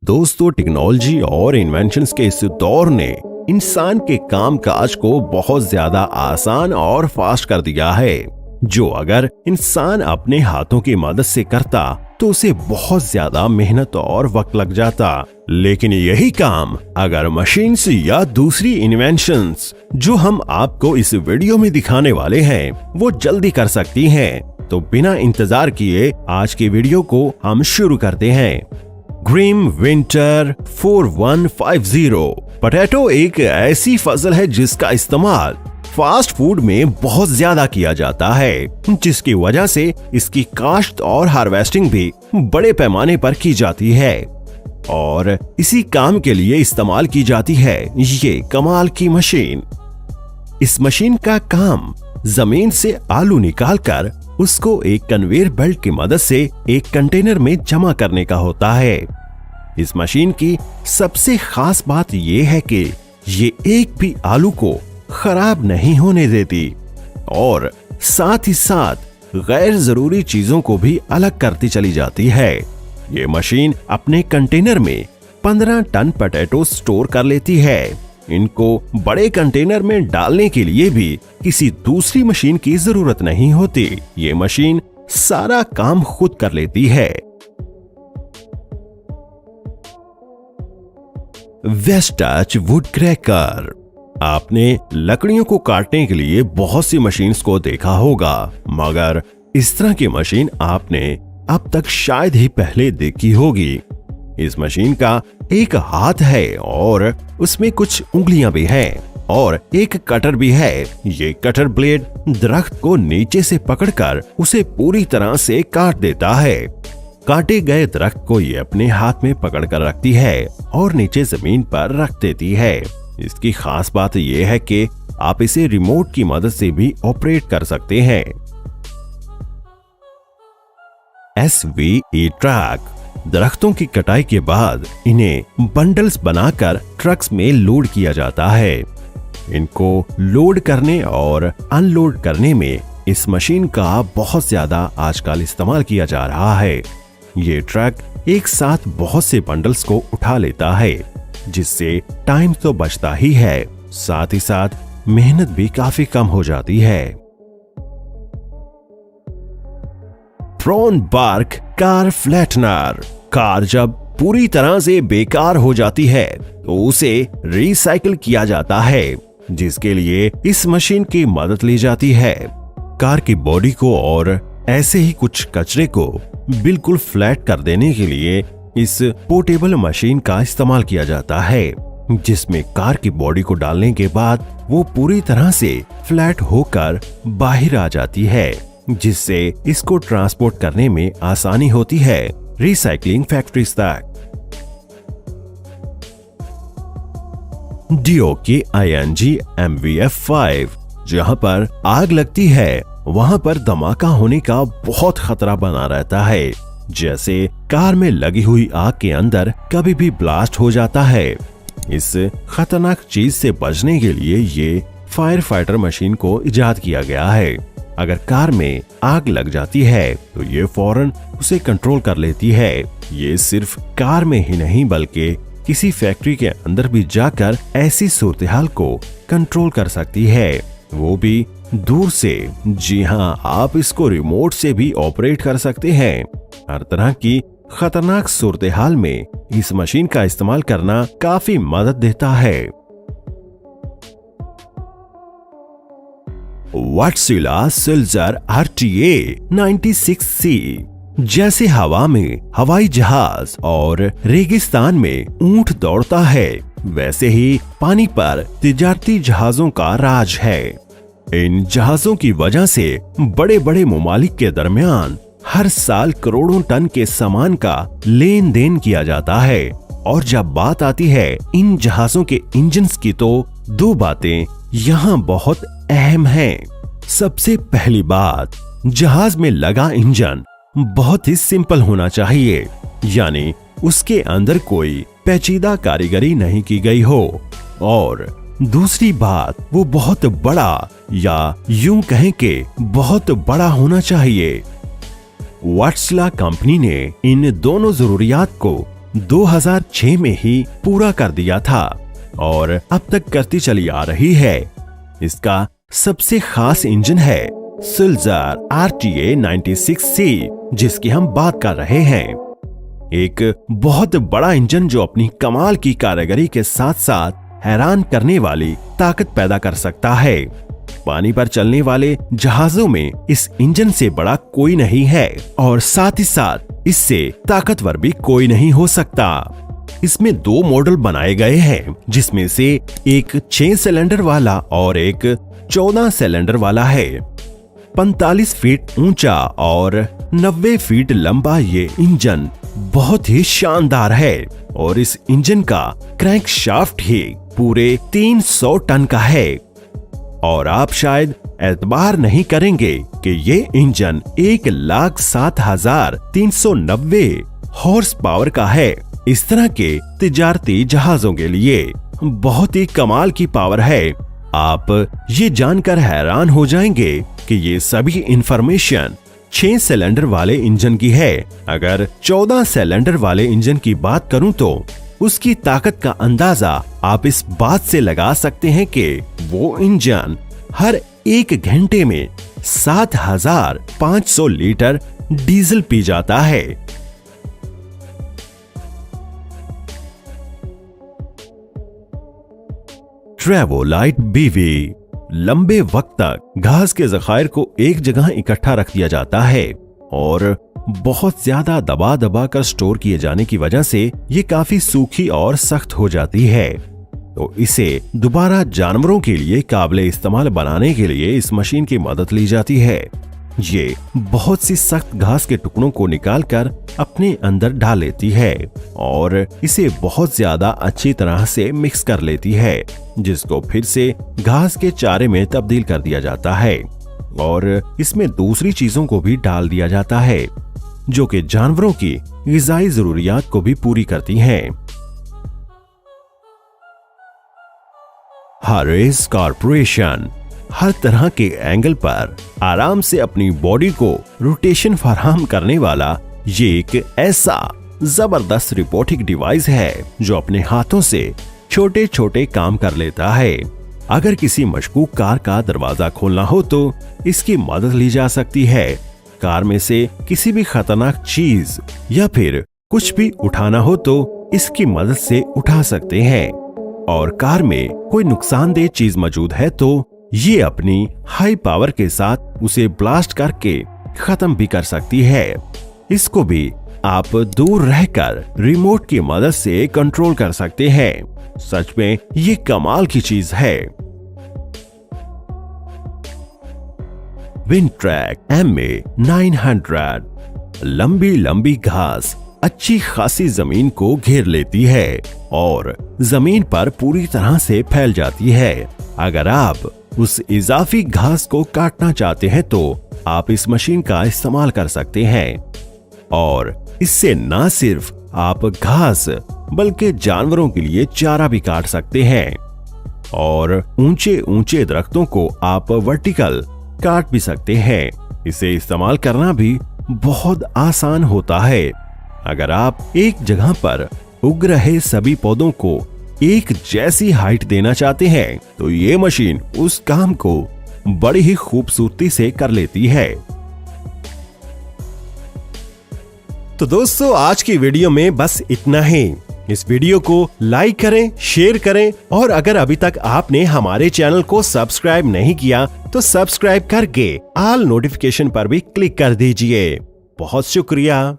दोस्तों, टेक्नोलॉजी और इन्वेंशंस के इस दौर ने इंसान के काम काज को बहुत ज्यादा आसान और फास्ट कर दिया है। जो अगर इंसान अपने हाथों की मदद से करता तो उसे बहुत ज्यादा मेहनत और वक्त लग जाता, लेकिन यही काम अगर मशीन्स या दूसरी इन्वेंशंस जो हम आपको इस वीडियो में दिखाने वाले हैं वो जल्दी कर सकती हैं। तो बिना इंतजार किए आज के वीडियो को हम शुरू करते हैं। ग्रीम विंटर 4150 पोटैटो एक ऐसी फसल है जिसका इस्तेमाल फास्ट फूड में बहुत ज्यादा किया जाता है, जिसकी वजह से इसकी काश्त और हार्वेस्टिंग भी बड़े पैमाने पर की जाती है और इसी काम के लिए इस्तेमाल की जाती है ये कमाल की मशीन। इस मशीन का काम जमीन से आलू निकालकर उसको एक कन्वेयर बेल्ट की मदद से एक कंटेनर में जमा करने का होता है। इस मशीन की सबसे खास बात यह है कि ये एक भी आलू को खराब नहीं होने देती और साथ ही साथ गैर जरूरी चीजों को भी अलग करती चली जाती है। ये मशीन अपने कंटेनर में 15 टन पोटैटो स्टोर कर लेती है। इनको बड़े कंटेनर में डालने के लिए भी किसी दूसरी मशीन की जरूरत नहीं होती। ये मशीन सारा काम खुद कर लेती है। वेस्टच वुड क्रैकर। आपने लकड़ियों को काटने के लिए बहुत सी मशीन्स को देखा होगा, मगर इस तरह की मशीन आपने अब तक शायद ही पहले देखी होगी। इस मशीन का एक हाथ है और उसमें कुछ उंगलियां भी हैं और एक कटर भी है। ये कटर ब्लेड दरख्त को नीचे से पकड़कर उसे पूरी तरह से काट देता है। काटे गए दरख्त को ये अपने हाथ में पकड़कर रखती है और नीचे जमीन पर रख देती है। इसकी खास बात यह है कि आप इसे रिमोट की मदद से भी ऑपरेट कर सकते हैं। SVE truck. दरख्तों की कटाई के बाद इन्हें बंडल्स बनाकर ट्रक्स में लोड किया जाता है। इनको लोड करने और अनलोड करने में इस मशीन का बहुत ज्यादा आजकल इस्तेमाल किया जा रहा है। ये ट्रक एक साथ बहुत से बंडल्स को उठा लेता है, जिससे टाइम तो बचता ही है, साथ ही साथ मेहनत भी काफी कम हो जाती है। फ्रॉनबर्ग कार फ्लैटनर। कार जब पूरी तरह से बेकार हो जाती है तो उसे रिसाइकिल किया जाता है, जिसके लिए इस मशीन की मदद ली जाती है। कार की बॉडी को और ऐसे ही कुछ कचरे को बिल्कुल फ्लैट कर देने के लिए इस पोर्टेबल मशीन का इस्तेमाल किया जाता है, जिसमें कार की बॉडी को डालने के बाद वो पूरी तरह से फ्लैट होकर बाहर आ जाती है, जिससे इसको ट्रांसपोर्ट करने में आसानी होती है रिसाइकलिंग फैक्ट्रीज तक। डियो की ING MVF5। जहां पर आग लगती है वहां पर धमाका होने का बहुत खतरा बना रहता है, जैसे कार में लगी हुई आग के अंदर कभी भी ब्लास्ट हो जाता है। इस खतरनाक चीज से बचने के लिए ये फायर फाइटर मशीन को इजाद किया गया है। अगर कार में आग लग जाती है तो ये फौरन उसे कंट्रोल कर लेती है। ये सिर्फ कार में ही नहीं बल्कि किसी फैक्ट्री के अंदर भी जाकर ऐसी सूरत-ए-हाल को कंट्रोल कर सकती है, वो भी दूर से। जी हाँ, आप इसको रिमोट से भी ऑपरेट कर सकते हैं। हर तरह की खतरनाक सूरत-ए-हाल में इस मशीन का इस्तेमाल करना काफी मदद देता है। वैटसिला सिल्जर RTA 96C। जैसे हवा में हवाई जहाज और रेगिस्तान में ऊंट दौड़ता है, वैसे ही पानी पर तिजारती जहाजों का राज है। इन जहाजों की वजह से बड़े बड़े ममालिक के दरमियान हर साल करोड़ों टन के सामान का लेन देन किया जाता है। और जब बात आती है इन जहाजों के इंजन्स की, तो दो बातें यहाँ बहुत अहम हैं। सबसे पहली बात, जहाज में लगा इंजन बहुत ही सिंपल होना चाहिए, यानी उसके अंदर कोई पेचीदा कारीगरी नहीं की गई हो। और दूसरी बात, वो बहुत बड़ा या यूं कहें कि बहुत बड़ा होना चाहिए। वैटसिला कंपनी ने इन दोनों जरूरियात को 2006 में ही पूरा कर दिया था और अब तक करती चली आ रही है। इसका सबसे खास इंजन है सुल्जार RTA 96C, जिसकी हम बात कर रहे हैं। एक बहुत बड़ा इंजन जो अपनी कमाल की कारीगरी के साथ साथ हैरान करने वाली ताकत पैदा कर सकता है। पानी पर चलने वाले जहाजों में इस इंजन से बड़ा कोई नहीं है और साथ ही साथ इससे ताकतवर भी कोई नहीं हो सकता। इसमें 2 मॉडल बनाए गए हैं, जिसमें से एक 6 सिलेंडर वाला और एक 14 सिलेंडर वाला है। 45 फीट ऊंचा और 90 फीट लंबा ये इंजन बहुत ही शानदार है और इस इंजन का क्रैंक शाफ्ट ही पूरे 300 टन का है। और आप शायद एतबार नहीं करेंगे कि ये इंजन 1,07,390 हॉर्स पावर का है। इस तरह के तिजारती जहाजों के लिए बहुत ही कमाल की पावर है। आप ये जानकर हैरान हो जाएंगे कि ये सभी इंफॉर्मेशन 6 सिलेंडर वाले इंजन की है। अगर 14 सिलेंडर वाले इंजन की बात करूं तो उसकी ताकत का अंदाजा आप इस बात से लगा सकते हैं कि वो इंजन हर 1 घंटे में 7,500 लीटर डीजल पी जाता है। ट्रेवोलाइट BV लंबे वक्त तक घास के जखायर को एक जगह इकट्ठा रख दिया जाता है और बहुत ज्यादा दबा दबा कर स्टोर किए जाने की वजह से ये काफी सूखी और सख्त हो जाती है। तो इसे दोबारा जानवरों के लिए काबिल इस्तेमाल बनाने के लिए इस मशीन की मदद ली जाती है। ये बहुत सी सख्त घास के टुकड़ों को निकालकर अपने अंदर डाल लेती है और इसे बहुत ज्यादा अच्छी तरह से मिक्स कर लेती है, जिसको फिर से घास के चारे में तब्दील कर दिया जाता है और इसमें दूसरी चीजों को भी डाल दिया जाता है जो कि जानवरों की ग़िज़ाई जरूरियात को भी पूरी करती हैं। हारेस कॉर्पोरेशन हर तरह के एंगल पर आराम से अपनी बॉडी को रोटेशन फराहम करने वाला ये एक ऐसा जबरदस्त रोबोटिक डिवाइस है जो अपने हाथों से छोटे छोटे काम कर लेता है। अगर किसी मशकूक कार का दरवाजा खोलना हो तो इसकी मदद ली जा सकती है। कार में से किसी भी खतरनाक चीज या फिर कुछ भी उठाना हो तो इसकी मदद से उठा सकते हैं और कार में कोई नुकसानदेह चीज मौजूद है तो ये अपनी हाई पावर के साथ उसे ब्लास्ट करके खत्म भी कर सकती है। इसको भी आप दूर रहकर रिमोट की मदद से कंट्रोल कर सकते हैं। सच में ये कमाल की चीज है। विंट्रैक MA 900 लंबी लंबी घास अच्छी खासी जमीन को घेर लेती है और जमीन पर पूरी तरह से फैल जाती है। अगर आप उस इजाफी घास को काटना चाहते हैं तो आप इस मशीन का इस्तेमाल कर सकते हैं और इससे न सिर्फ आप घास बल्कि जानवरों के लिए चारा भी काट सकते हैं और ऊंचे ऊंचे दरख्तों को आप वर्टिकल काट भी सकते हैं। इसे इस्तेमाल करना भी बहुत आसान होता है। अगर आप एक जगह पर उग रहे सभी पौधों को एक जैसी हाइट देना चाहते हैं तो ये मशीन उस काम को बड़ी ही खूबसूरती से कर लेती है। तो दोस्तों आज की वीडियो में बस इतना ही। इस वीडियो को लाइक करें, शेयर करें और अगर अभी तक आपने हमारे चैनल को सब्सक्राइब नहीं किया तो सब्सक्राइब करके ऑल नोटिफिकेशन पर भी क्लिक कर दीजिए। बहुत शुक्रिया।